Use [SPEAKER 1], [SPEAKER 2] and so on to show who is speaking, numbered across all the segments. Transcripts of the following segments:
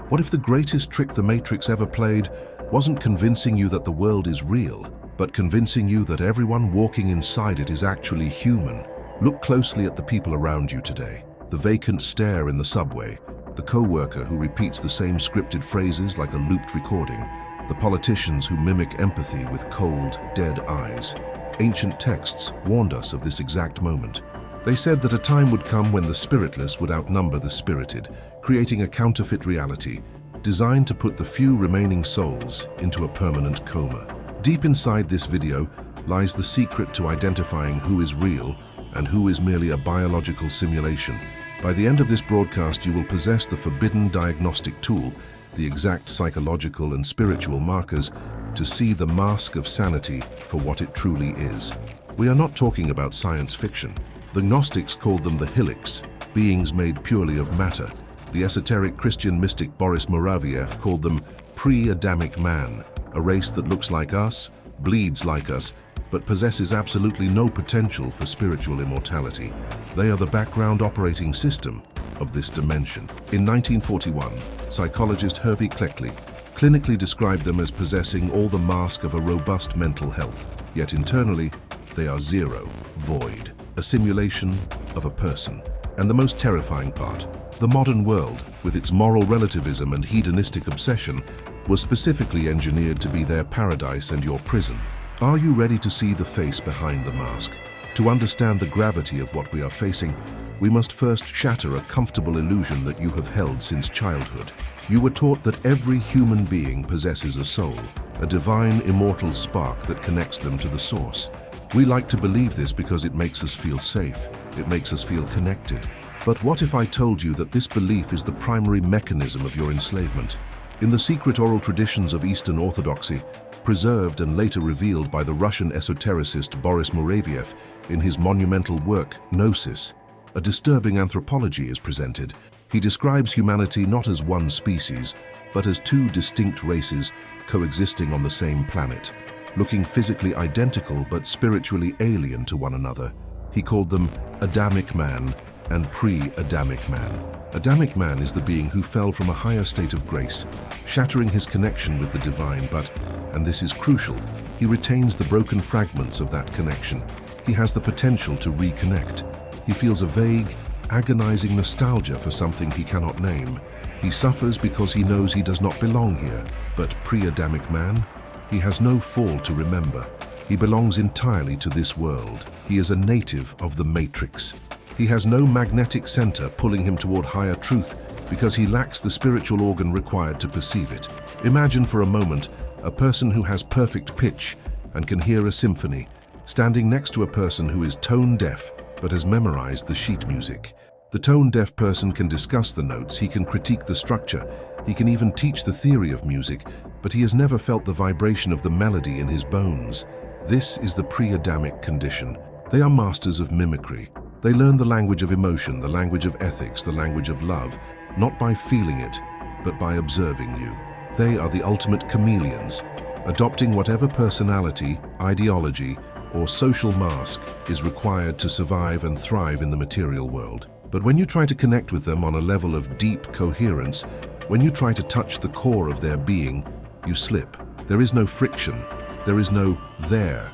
[SPEAKER 1] What if the greatest trick the Matrix ever played wasn't convincing you that the world is real, but convincing you that everyone walking inside it is actually human? Look closely at the people around you today. The vacant stare in the subway, the co-worker who repeats the same scripted phrases like a looped recording, the politicians who mimic empathy with cold, dead eyes. Ancient texts warned us of this exact moment. They said that a time would come when the spiritless would outnumber the spirited, creating a counterfeit reality designed to put the few remaining souls into a permanent coma. Deep inside this video lies the secret to identifying who is real and who is merely a biological simulation. By the end of this broadcast, you will possess the forbidden diagnostic tool, the exact psychological and spiritual markers to see the mask of sanity for what it truly is. We are not talking about science fiction. The Gnostics called them the Helics, beings made purely of matter. The esoteric Christian mystic Boris Moraviev called them pre-Adamic man, a race that looks like us, bleeds like us, but possesses absolutely no potential for spiritual immortality. They are the background operating system of this dimension. In 1941, psychologist Hervey Cleckley clinically described them as possessing all the mask of a robust mental health, yet internally they are zero, void, a simulation of a person. And the most terrifying part, the modern world, with its moral relativism and hedonistic obsession, was specifically engineered to be their paradise and your prison. Are you ready to see the face behind the mask? To understand the gravity of what we are facing, we must first shatter a comfortable illusion that you have held since childhood. You were taught that every human being possesses a soul, a divine, immortal spark that connects them to the source. We like to believe this because it makes us feel safe, it makes us feel connected. But what if I told you that this belief is the primary mechanism of your enslavement? In the secret oral traditions of Eastern Orthodoxy, preserved and later revealed by the Russian esotericist Boris Moraviev in his monumental work, Gnosis, a disturbing anthropology is presented. He describes humanity not as one species, but as two distinct races coexisting on the same planet, looking physically identical but spiritually alien to one another. He called them Adamic man and pre-Adamic man. Adamic man is the being who fell from a higher state of grace, shattering his connection with the divine, but, and this is crucial, he retains the broken fragments of that connection. He has the potential to reconnect. He feels a vague, agonizing nostalgia for something he cannot name. He suffers because he knows he does not belong here, but pre-Adamic man, he has no fall to remember. He belongs entirely to this world. He is a native of the Matrix. He has no magnetic center pulling him toward higher truth because he lacks the spiritual organ required to perceive it. Imagine for a moment a person who has perfect pitch and can hear a symphony, standing next to a person who is tone deaf but has memorized the sheet music. The tone-deaf person can discuss the notes, he can critique the structure, he can even teach the theory of music, but he has never felt the vibration of the melody in his bones. This is the pre-Adamic condition. They are masters of mimicry. They learn the language of emotion, the language of ethics, the language of love, not by feeling it, but by observing you. They are the ultimate chameleons, adopting whatever personality, ideology, or social mask is required to survive and thrive in the material world. But when you try to connect with them on a level of deep coherence, when you try to touch the core of their being, you slip. There is no friction. There is no there.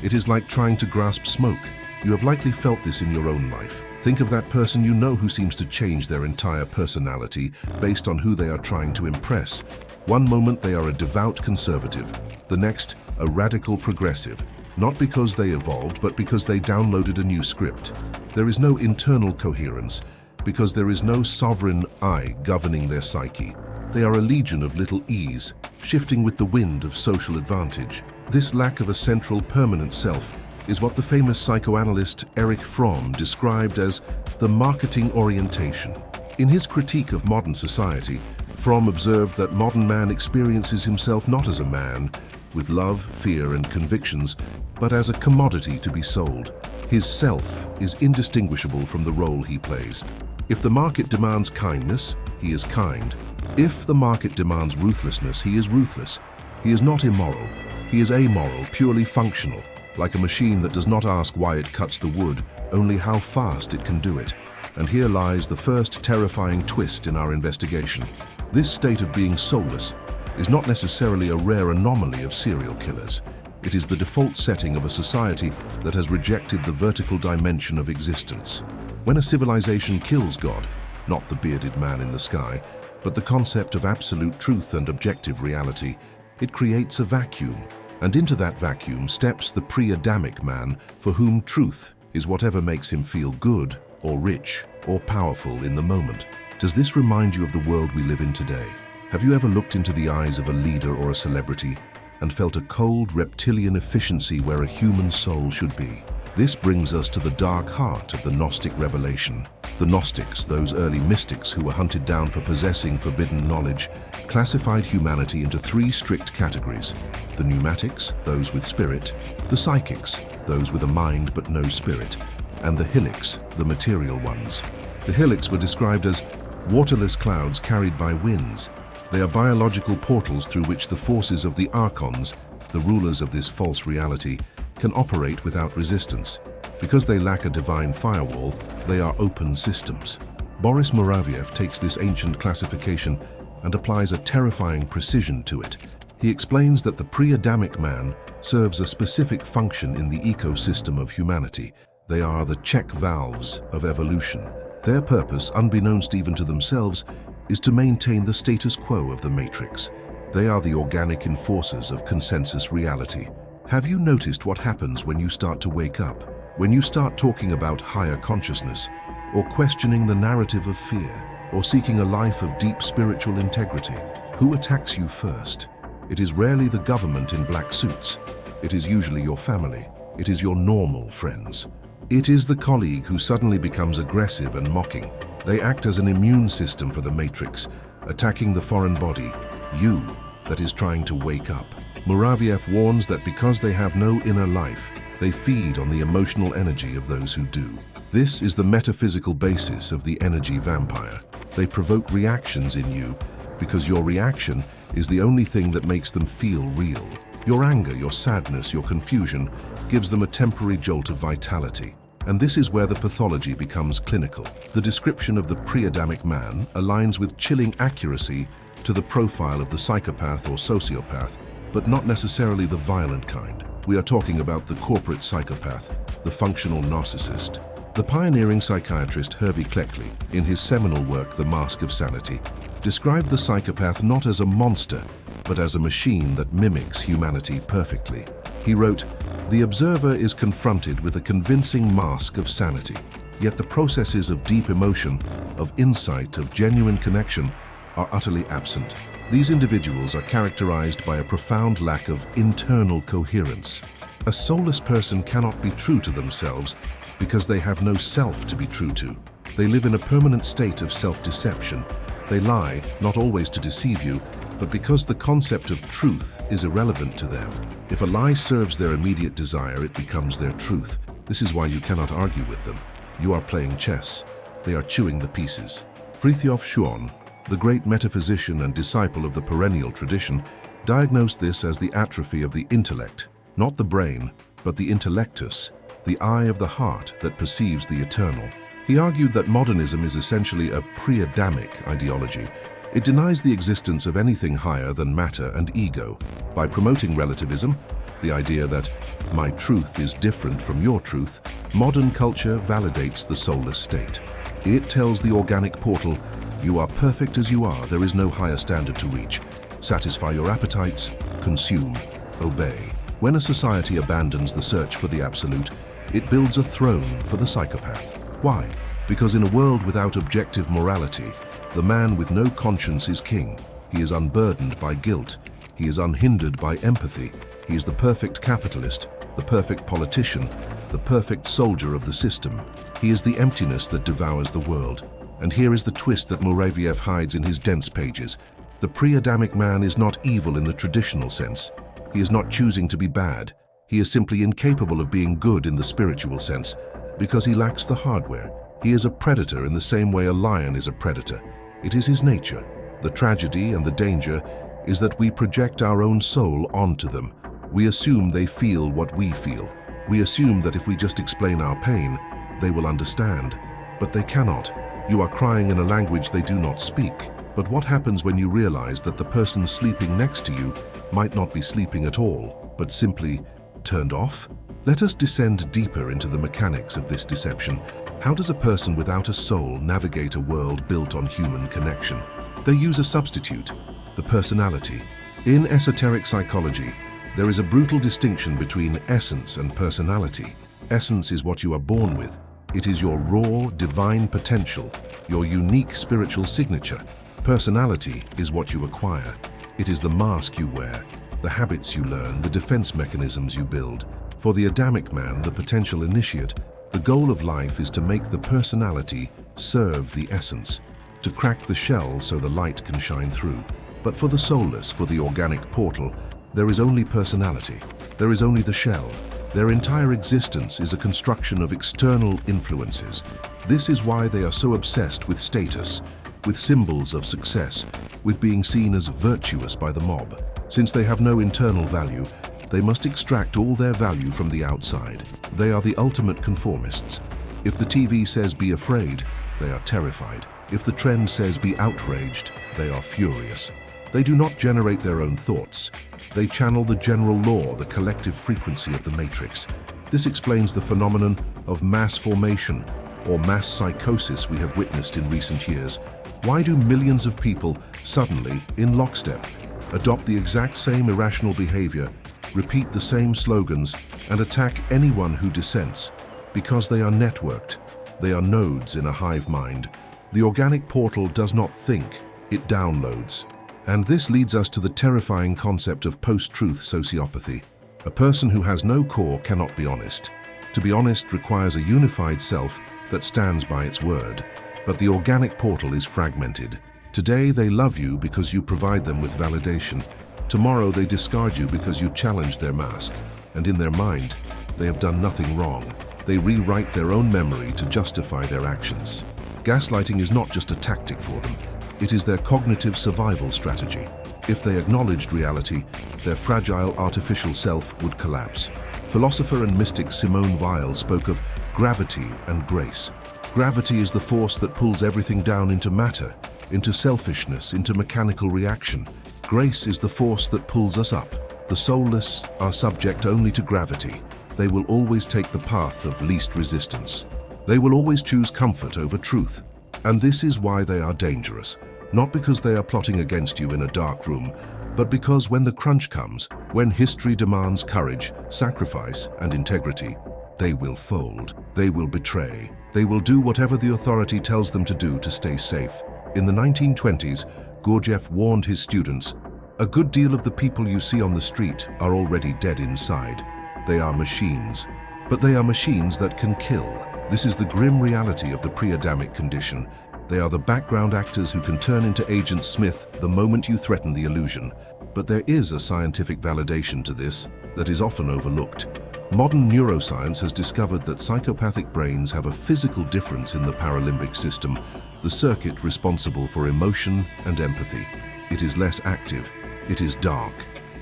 [SPEAKER 1] It is like trying to grasp smoke. You have likely felt this in your own life. Think of that person you know who seems to change their entire personality based on who they are trying to impress. One moment they are a devout conservative, the next a radical progressive. Not because they evolved, but because they downloaded a new script. There is no internal coherence, because there is no sovereign I governing their psyche. They are a legion of little E's, shifting with the wind of social advantage. This lack of a central permanent self is what the famous psychoanalyst Erich Fromm described as the marketing orientation. In his critique of modern society, Fromm observed that modern man experiences himself not as a man, with love, fear, and convictions, but as a commodity to be sold. His self is indistinguishable from the role he plays. If the market demands kindness, he is kind. If the market demands ruthlessness, he is ruthless. He is not immoral. He is amoral, purely functional, like a machine that does not ask why it cuts the wood, only how fast it can do it. And here lies the first terrifying twist in our investigation. This state of being soulless is not necessarily a rare anomaly of serial killers. It is the default setting of a society that has rejected the vertical dimension of existence. When a civilization kills God, not the bearded man in the sky, but the concept of absolute truth and objective reality, it creates a vacuum, and into that vacuum steps the pre-Adamic man for whom truth is whatever makes him feel good or rich or powerful in the moment. Does this remind you of the world we live in today? Have you ever looked into the eyes of a leader or a celebrity and felt a cold, reptilian efficiency where a human soul should be? This brings us to the dark heart of the Gnostic revelation. The Gnostics, those early mystics who were hunted down for possessing forbidden knowledge, classified humanity into three strict categories: the pneumatics, those with spirit; the psychics, those with a mind but no spirit; and the hylix, the material ones. The hylix were described as waterless clouds carried by winds. They are biological portals through which the forces of the archons, the rulers of this false reality, can operate without resistance. Because they lack a divine firewall, they are open systems. Boris Muraviev takes this ancient classification and applies a terrifying precision to it. He explains that the pre-Adamic man serves a specific function in the ecosystem of humanity. They are the check valves of evolution. Their purpose, unbeknownst even to themselves, is to maintain the status quo of the matrix. They are the organic enforcers of consensus reality. Have you noticed what happens when you start to wake up? When you start talking about higher consciousness, or questioning the narrative of fear, or seeking a life of deep spiritual integrity? Who attacks you first? It is rarely the government in black suits. It is usually your family. It is your normal friends. It is the colleague who suddenly becomes aggressive and mocking. They act as an immune system for the matrix, attacking the foreign body, you, that is trying to wake up. Muraviev warns that because they have no inner life, they feed on the emotional energy of those who do. This is the metaphysical basis of the energy vampire. They provoke reactions in you because your reaction is the only thing that makes them feel real. Your anger, your sadness, your confusion gives them a temporary jolt of vitality. And this is where the pathology becomes clinical. The description of the pre-Adamic man aligns with chilling accuracy to the profile of the psychopath or sociopath, but not necessarily the violent kind. We are talking about the corporate psychopath, the functional narcissist. The pioneering psychiatrist Hervey Cleckley, in his seminal work The Mask of Sanity, described the psychopath not as a monster, but as a machine that mimics humanity perfectly. He wrote, "The observer is confronted with a convincing mask of sanity, yet the processes of deep emotion, of insight, of genuine connection are utterly absent. These individuals are characterized by a profound lack of internal coherence. A soulless person cannot be true to themselves because they have no self to be true to. They live in a permanent state of self-deception. They lie, not always to deceive you, but because the concept of truth is irrelevant to them. If a lie serves their immediate desire, it becomes their truth. This is why you cannot argue with them. You are playing chess. They are chewing the pieces." Frithjof Schuon, the great metaphysician and disciple of the perennial tradition, diagnosed this as the atrophy of the intellect, not the brain, but the intellectus, the eye of the heart that perceives the eternal. He argued that modernism is essentially a pre-Adamic ideology. It denies the existence of anything higher than matter and ego. By promoting relativism, the idea that my truth is different from your truth, modern culture validates the soulless state. It tells the organic portal, you are perfect as you are, there is no higher standard to reach. Satisfy your appetites, consume, obey. When a society abandons the search for the absolute, it builds a throne for the psychopath. Why? Because in a world without objective morality, the man with no conscience is king. He is unburdened by guilt. He is unhindered by empathy. He is the perfect capitalist, the perfect politician, the perfect soldier of the system. He is the emptiness that devours the world. And here is the twist that Muraviev hides in his dense pages. The pre-Adamic man is not evil in the traditional sense. He is not choosing to be bad. He is simply incapable of being good in the spiritual sense, because he lacks the hardware. He is a predator in the same way a lion is a predator. It is his nature. The tragedy and the danger is that we project our own soul onto them. We assume they feel what we feel. We assume that if we just explain our pain, they will understand. But they cannot. You are crying in a language they do not speak. But what happens when you realize that the person sleeping next to you might not be sleeping at all, but simply turned off? Let us descend deeper into the mechanics of this deception. How does a person without a soul navigate a world built on human connection? They use a substitute, the personality. In esoteric psychology, there is a brutal distinction between essence and personality. Essence is what you are born with. It is your raw, divine potential, your unique spiritual signature. Personality is what you acquire. It is the mask you wear, the habits you learn, the defense mechanisms you build. For the Adamic man, the potential initiate, the goal of life is to make the personality serve the essence, to crack the shell so the light can shine through. But for the soulless, for the organic portal, there is only personality. There is only the shell. Their entire existence is a construction of external influences. This is why they are so obsessed with status, with symbols of success, with being seen as virtuous by the mob. Since they have no internal value, they must extract all their value from the outside. They are the ultimate conformists. If the TV says be afraid, they are terrified. If the trend says be outraged, they are furious. They do not generate their own thoughts. They channel the general law, the collective frequency of the matrix. This explains the phenomenon of mass formation or mass psychosis we have witnessed in recent years. Why do millions of people suddenly, in lockstep, adopt the exact same irrational behavior, repeat the same slogans, and attack anyone who dissents? Because they are networked. They are nodes in a hive mind. The organic portal does not think, it downloads. And this leads us to the terrifying concept of post-truth sociopathy. A person who has no core cannot be honest. To be honest requires a unified self that stands by its word. But the organic portal is fragmented. Today they love you because you provide them with validation. Tomorrow they discard you because you challenge their mask. And in their mind, they have done nothing wrong. They rewrite their own memory to justify their actions. Gaslighting is not just a tactic for them. It is their cognitive survival strategy. If they acknowledged reality, their fragile artificial self would collapse. Philosopher and mystic Simone Weil spoke of gravity and grace. Gravity is the force that pulls everything down into matter, into selfishness, into mechanical reaction. Grace is the force that pulls us up. The soulless are subject only to gravity. They will always take the path of least resistance. They will always choose comfort over truth. And this is why they are dangerous. Not because they are plotting against you in a dark room, but because when the crunch comes, when history demands courage, sacrifice, and integrity, they will fold, they will betray, they will do whatever the authority tells them to do to stay safe. In the 1920s, Gurdjieff warned his students, "A good deal of the people you see on the street are already dead inside. They are machines, but they are machines that can kill." This is the grim reality of the pre-Adamic condition. They are the background actors who can turn into Agent Smith the moment you threaten the illusion. But there is a scientific validation to this that is often overlooked. Modern neuroscience has discovered that psychopathic brains have a physical difference in the paralimbic system, the circuit responsible for emotion and empathy. It is less active. It is dark.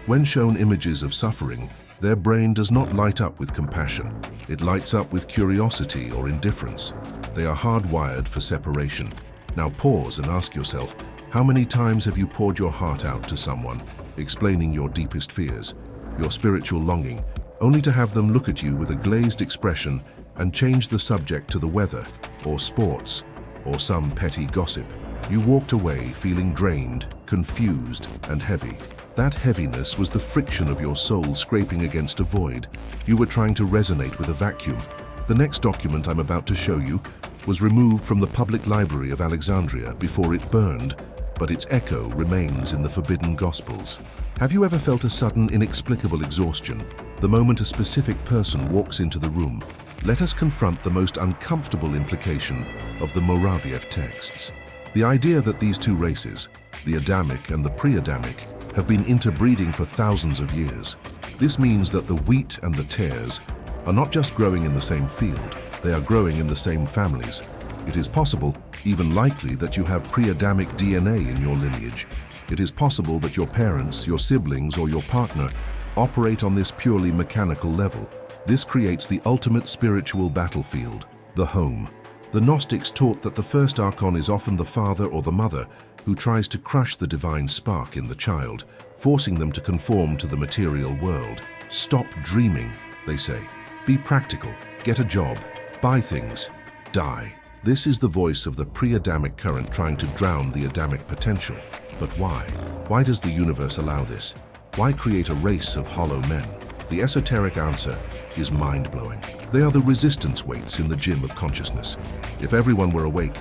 [SPEAKER 1] When shown images of suffering, their brain does not light up with compassion. It lights up with curiosity or indifference. They are hardwired for separation. Now pause and ask yourself, how many times have you poured your heart out to someone, explaining your deepest fears, your spiritual longing, only to have them look at you with a glazed expression and change the subject to the weather, or sports, or some petty gossip? You walked away feeling drained, confused, and heavy. That heaviness was the friction of your soul scraping against a void. You were trying to resonate with a vacuum. The next document I'm about to show you was removed from the public library of Alexandria before it burned, but its echo remains in the forbidden Gospels. Have you ever felt a sudden, inexplicable exhaustion the moment a specific person walks into the room? Let us confront the most uncomfortable implication of the Moraviev texts. The idea that these two races, the Adamic and the pre-Adamic, have been interbreeding for thousands of years. This means that the wheat and the tares are not just growing in the same field, they are growing in the same families. It is possible, even likely, that you have pre-Adamic DNA in your lineage. It is possible that your parents, your siblings, or your partner operate on this purely mechanical level. This creates the ultimate spiritual battlefield, the home. The Gnostics taught that the first archon is often the father or the mother, who tries to crush the divine spark in the child, forcing them to conform to the material world. Stop dreaming, they say. Be practical, get a job, buy things, die. This is the voice of the pre-Adamic current trying to drown the Adamic potential. But why? Why does the universe allow this? Why create a race of hollow men? The esoteric answer is mind-blowing. They are the resistance weights in the gym of consciousness. If everyone were awake,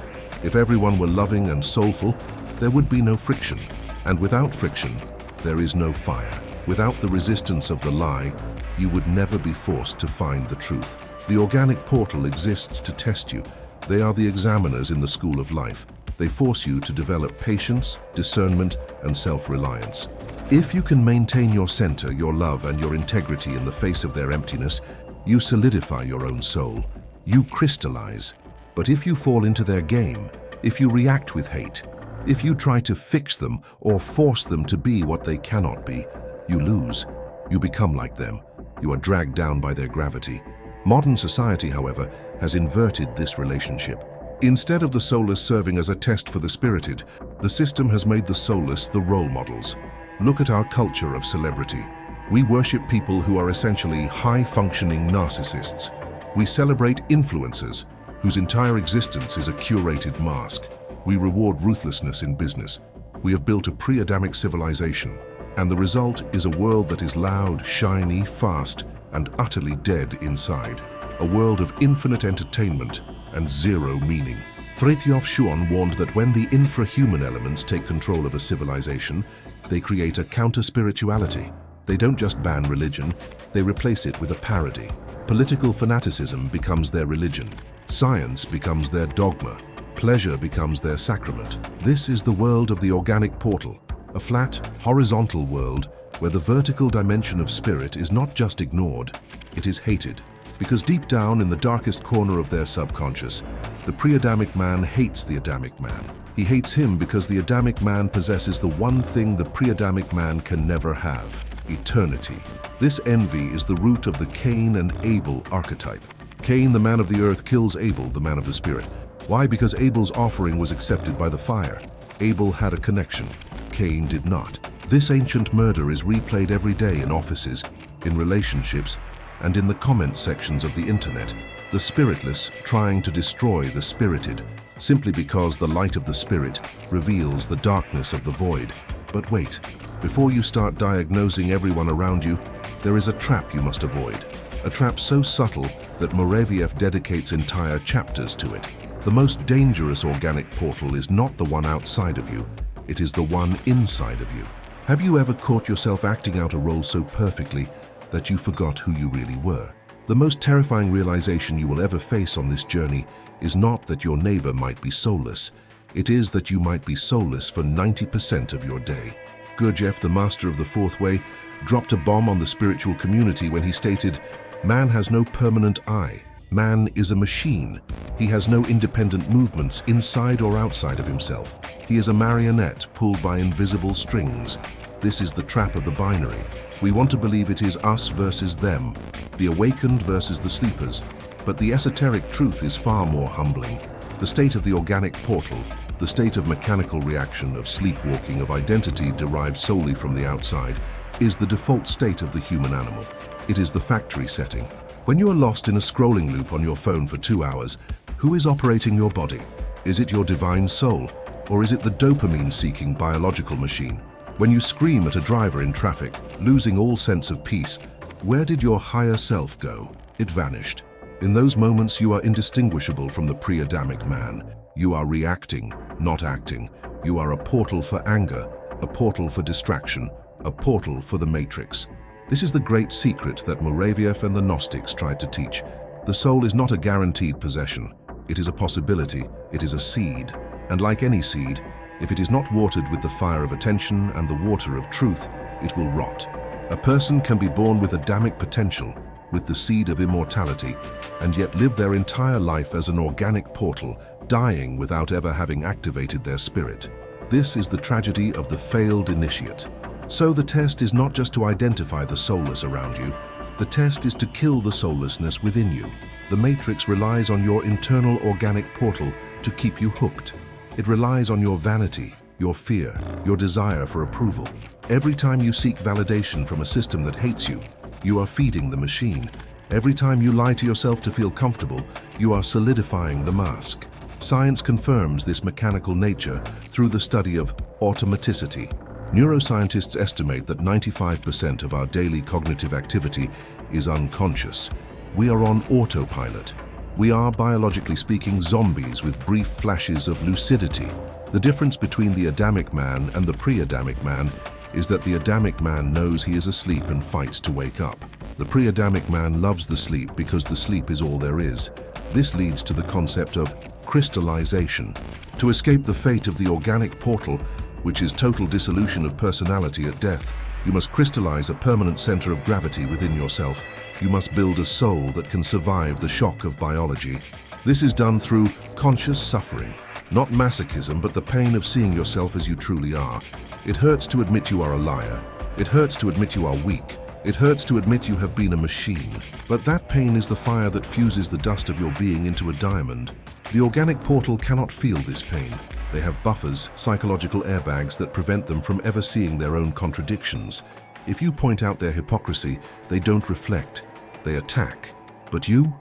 [SPEAKER 1] if everyone were loving and soulful, there would be no friction. And without friction, there is no fire. Without the resistance of the lie, you would never be forced to find the truth. The organic portal exists to test you. They are the examiners in the school of life. They force you to develop patience, discernment, and self-reliance. If you can maintain your center, your love, and your integrity in the face of their emptiness, you solidify your own soul. You crystallize. But if you fall into their game, if you react with hate, if you try to fix them or force them to be what they cannot be, you lose. You become like them. You are dragged down by their gravity. Modern society, however, has inverted this relationship. Instead of the soulless serving as a test for the spirited, the system has made the soulless the role models. Look at our culture of celebrity. We worship people who are essentially high-functioning narcissists. We celebrate influencers, whose entire existence is a curated mask. We reward ruthlessness in business. We have built a pre-Adamic civilization, and the result is a world that is loud, shiny, fast, and utterly dead inside. A world of infinite entertainment and zero meaning. Fritjof Schuon warned that when the infrahuman elements take control of a civilization, they create a counter-spirituality. They don't just ban religion, they replace it with a parody. Political fanaticism becomes their religion. Science becomes their dogma. Pleasure becomes their sacrament. This is the world of the organic portal, a flat, horizontal world where the vertical dimension of spirit is not just ignored, it is hated. Because deep down in the darkest corner of their subconscious, the pre-Adamic man hates the Adamic man. He hates him because the Adamic man possesses the one thing the pre-Adamic man can never have: eternity. This envy is the root of the Cain and Abel archetype. Cain, the man of the earth, kills Abel, the man of the spirit. Why? Because Abel's offering was accepted by the fire. Abel had a connection. Cain did not. This ancient murder is replayed every day in offices, in relationships, and in the comment sections of the internet. The spiritless trying to destroy the spirited, simply because the light of the spirit reveals the darkness of the void. But wait, before you start diagnosing everyone around you, there is a trap you must avoid. A trap so subtle that Moraviev dedicates entire chapters to it. The most dangerous organic portal is not the one outside of you, it is the one inside of you. Have you ever caught yourself acting out a role so perfectly that you forgot who you really were? The most terrifying realization you will ever face on this journey is not that your neighbor might be soulless, it is that you might be soulless for 90% of your day. Gurdjieff, the master of the fourth way, dropped a bomb on the spiritual community when he stated, "Man has no permanent I. Man is a machine. He has no independent movements inside or outside of himself. He is a marionette pulled by invisible strings." This is the trap of the binary. We want to believe it is us versus them, the awakened versus the sleepers. But the esoteric truth is far more humbling. The state of the organic portal, the state of mechanical reaction, of sleepwalking, of identity derived solely from the outside, is the default state of the human animal. It is the factory setting. When you are lost in a scrolling loop on your phone for 2 hours, who is operating your body? Is it your divine soul, or is it the dopamine-seeking biological machine? When you scream at a driver in traffic, losing all sense of peace, where did your higher self go? It vanished. In those moments, you are indistinguishable from the pre-Adamic man. You are reacting, not acting. You are a portal for anger, a portal for distraction, a portal for the matrix. This is the great secret that Moraviev and the Gnostics tried to teach. The soul is not a guaranteed possession. It is a possibility. It is a seed. And like any seed, if it is not watered with the fire of attention and the water of truth, it will rot. A person can be born with Adamic potential, with the seed of immortality, and yet live their entire life as an organic portal, dying without ever having activated their spirit. This is the tragedy of the failed initiate. So the test is not just to identify the soulless around you. The test is to kill the soullessness within you. The matrix relies on your internal organic portal to keep you hooked. It relies on your vanity, your fear, your desire for approval. Every time you seek validation from a system that hates you, you are feeding the machine. Every time you lie to yourself to feel comfortable, you are solidifying the mask. Science confirms this mechanical nature through the study of automaticity. Neuroscientists estimate that 95% of our daily cognitive activity is unconscious. We are on autopilot. We are, biologically speaking, zombies with brief flashes of lucidity. The difference between the Adamic man and the pre-Adamic man is that the Adamic man knows he is asleep and fights to wake up. The pre-Adamic man loves the sleep because the sleep is all there is. This leads to the concept of crystallization. To escape the fate of the organic portal, which is total dissolution of personality at death, you must crystallize a permanent center of gravity within yourself. You must build a soul that can survive the shock of biology. This is done through conscious suffering, not masochism, but the pain of seeing yourself as you truly are. It hurts to admit you are a liar. It hurts to admit you are weak. It hurts to admit you have been a machine. But that pain is the fire that fuses the dust of your being into a diamond. The organic portal cannot feel this pain. They have buffers, psychological airbags that prevent them from ever seeing their own contradictions. If you point out their hypocrisy, they don't reflect. They attack. But you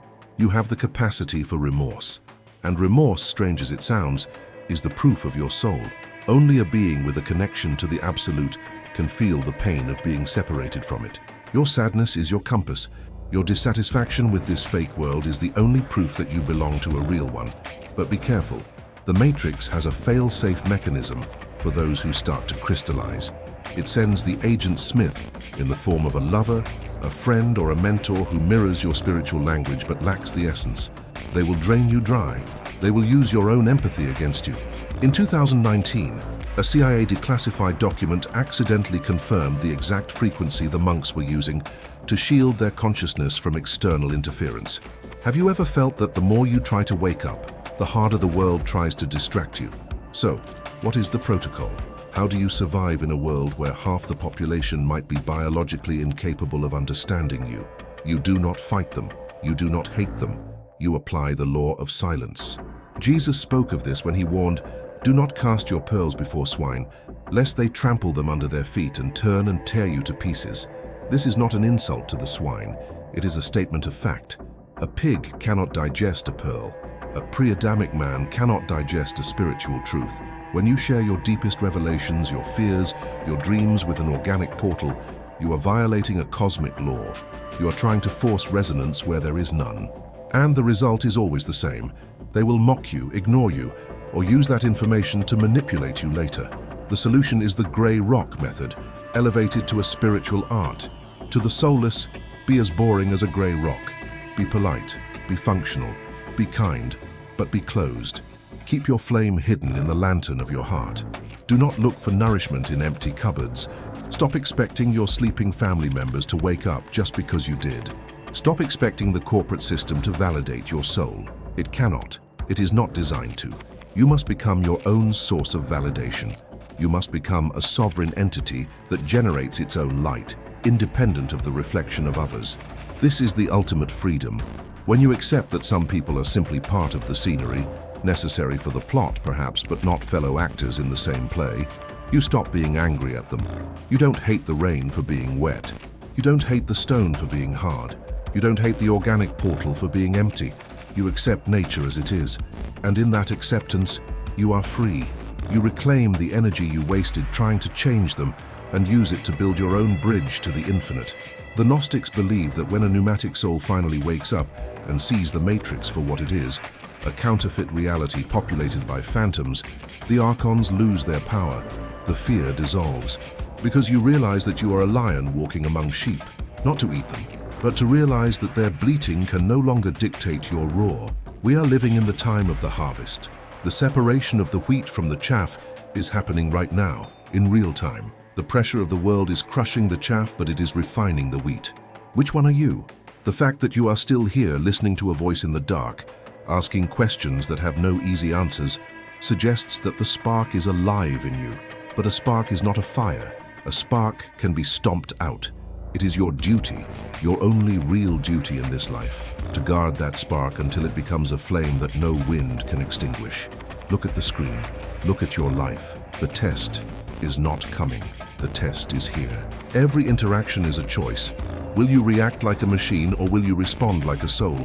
[SPEAKER 1] have the capacity for remorse. And remorse, strange as it sounds, is the proof of your soul. Only a being with a connection to the absolute can feel the pain of being separated from it. Your sadness is your compass. Your dissatisfaction with this fake world is the only proof that you belong to a real one. But be careful. The Matrix has a fail-safe mechanism for those who start to crystallize. It sends the agent Smith in the form of a lover, a friend, or a mentor who mirrors your spiritual language but lacks the essence. They will drain you dry. They will use your own empathy against you. In 2019, a CIA declassified document accidentally confirmed the exact frequency the monks were using to shield their consciousness from external interference. Have you ever felt that the more you try to wake up, the harder the world tries to distract you? So, what is the protocol? How do you survive in a world where half the population might be biologically incapable of understanding you? You do not fight them. You do not hate them. You apply the law of silence. Jesus spoke of this when he warned, "Do not cast your pearls before swine, lest they trample them under their feet and turn and tear you to pieces." This is not an insult to the swine. It is a statement of fact. A pig cannot digest a pearl. A pre-Adamic man cannot digest a spiritual truth. When you share your deepest revelations, your fears, your dreams with an organic portal, you are violating a cosmic law. You are trying to force resonance where there is none. And the result is always the same. They will mock you, ignore you, or use that information to manipulate you later. The solution is the grey rock method, elevated to a spiritual art. To the soulless, be as boring as a grey rock. Be polite, be functional, be kind, but be closed. Keep your flame hidden in the lantern of your heart. Do not look for nourishment in empty cupboards. Stop expecting your sleeping family members to wake up just because you did. Stop expecting the corporate system to validate your soul. It cannot. It is not designed to. You must become your own source of validation. You must become a sovereign entity that generates its own light, independent of the reflection of others. This is the ultimate freedom. When you accept that some people are simply part of the scenery, necessary for the plot perhaps, but not fellow actors in the same play, you stop being angry at them. You don't hate the rain for being wet. You don't hate the stone for being hard. You don't hate the organic portal for being empty. You accept nature as it is, and in that acceptance, you are free. You reclaim the energy you wasted trying to change them and use it to build your own bridge to the infinite. The Gnostics believe that when a pneumatic soul finally wakes up and sees the Matrix for what it is, a counterfeit reality populated by phantoms, the Archons lose their power. The fear dissolves, because you realize that you are a lion walking among sheep, not to eat them, but to realize that their bleating can no longer dictate your roar. We are living in the time of the harvest. The separation of the wheat from the chaff is happening right now, in real time. The pressure of the world is crushing the chaff, but it is refining the wheat. Which one are you? The fact that you are still here listening to a voice in the dark, asking questions that have no easy answers, suggests that the spark is alive in you. But a spark is not a fire. A spark can be stomped out. It is your duty, your only real duty in this life, to guard that spark until it becomes a flame that no wind can extinguish. Look at the screen. Look at your life. The test is not coming. The test is here. Every interaction is a choice. Will you react like a machine or will you respond like a soul?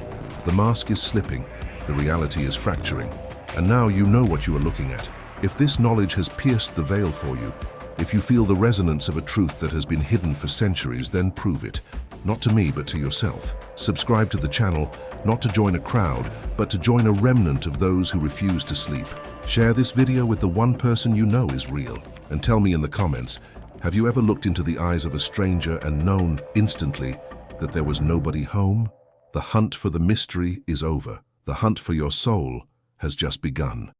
[SPEAKER 1] The mask is slipping. The reality is fracturing. And now you know what you are looking at. If this knowledge has pierced the veil for you, if you feel the resonance of a truth that has been hidden for centuries, then prove it. Not to me, but to yourself. Subscribe to the channel, not to join a crowd, but to join a remnant of those who refuse to sleep. Share this video with the one person you know is real. And tell me in the comments, have you ever looked into the eyes of a stranger and known instantly that there was nobody home? The hunt for the mystery is over. The hunt for your soul has just begun.